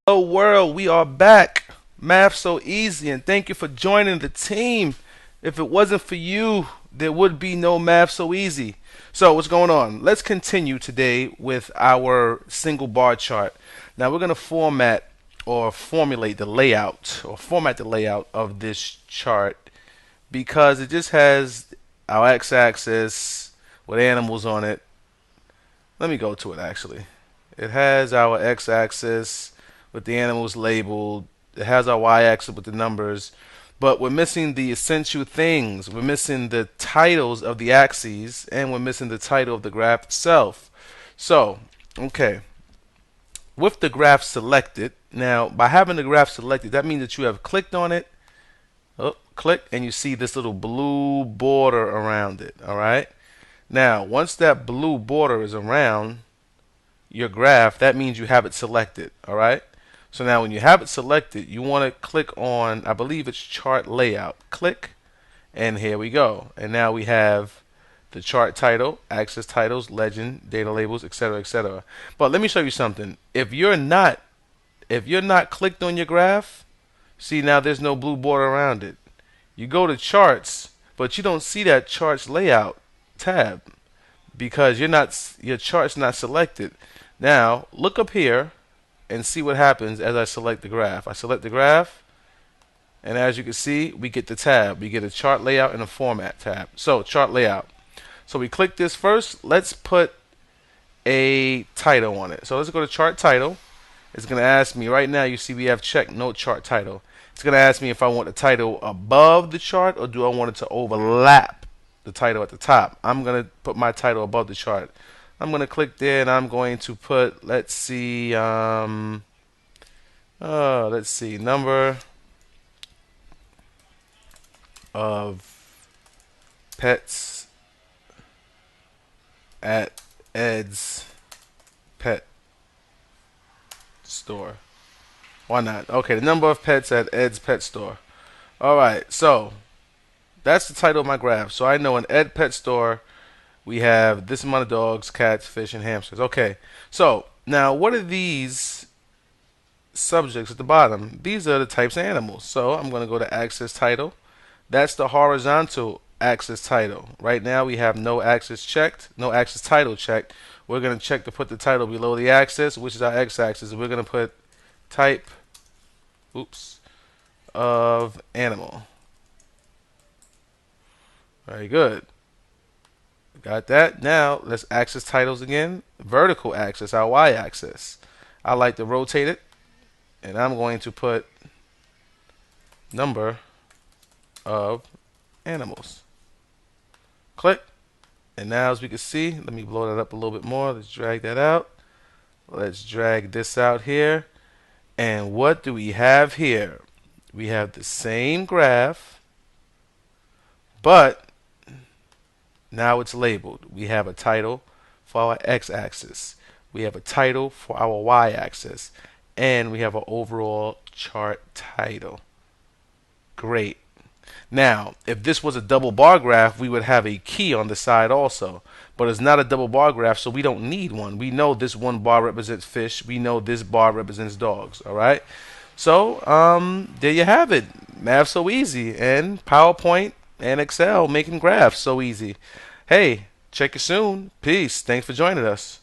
Hello world, we are back. Math so easy, and thank you for joining the team. If it wasn't for you, there would be no Math so easy. So what's going on? Let's continue today with our single bar chart. Now we're going to formulate the layout of this chart because it just has our x-axis with animals on it. Let me go to it actually. It has our x-axis with the animals labeled. It has our y-axis with the numbers. But we're missing the essential things. We're missing the titles of the axes, and we're missing the title of the graph itself. So, okay. With the graph selected, now by having the graph selected, that means that you have clicked on it. Oh, click, and you see this little blue border around it. All right. Now, once that blue border is around your graph, that means you have it selected. All right. So now when you have it selected, you want to click on, I believe it's chart layout. Click, and here we go. And now we have the chart title, axis titles, legend, data labels, etc., etc. But let me show you something. If you're not clicked on your graph, see now there's no blue border around it. You go to charts, but you don't see that charts layout tab because your chart's not selected. Now look up here and see what happens as I select the graph. I select the graph, and as you can see, we get the tab. We get a chart layout and a format tab. So chart layout. So we click this first. Let's put a title on it. So let's go to chart title. It's going to ask me right now. You see we have checked no chart title. It's going to ask me if I want the title above the chart or do I want it to overlap the title at the top. I'm going to put my title above the chart. I'm going to click there and I'm going to put, let's see, number of pets at Ed's pet store. Why not? Okay, the number of pets at Ed's pet store. Alright, so that's the title of my graph. So I know in Ed pet store we have this amount of dogs, cats, fish, and hamsters. Okay, so now what are these subjects at the bottom? These are the types of animals. So I'm going to go to axis title. That's the horizontal axis title. Right now we have no axis checked, no axis title checked. We're going to check to put the title below the axis, which is our x-axis. We're going to put type, of animal. Very good. Got that. Now let's axis titles again. Vertical axis, our y-axis. I like to rotate it, and I'm going to put number of animals. Click. And now as we can see, let me blow that up a little bit more. Let's drag that out. Let's drag this out here. And what do we have here? We have the same graph, but now it's labeled. We have a title for our x-axis. We have a title for our y-axis. And we have an overall chart title. Great. Now, if this was a double bar graph, we would have a key on the side also. But it's not a double bar graph, so we don't need one. We know this one bar represents fish. We know this bar represents dogs. All right? So, there you have it. Math so easy. And PowerPoint and Excel making graphs so easy. Hey, check you soon. Peace. Thanks for joining us.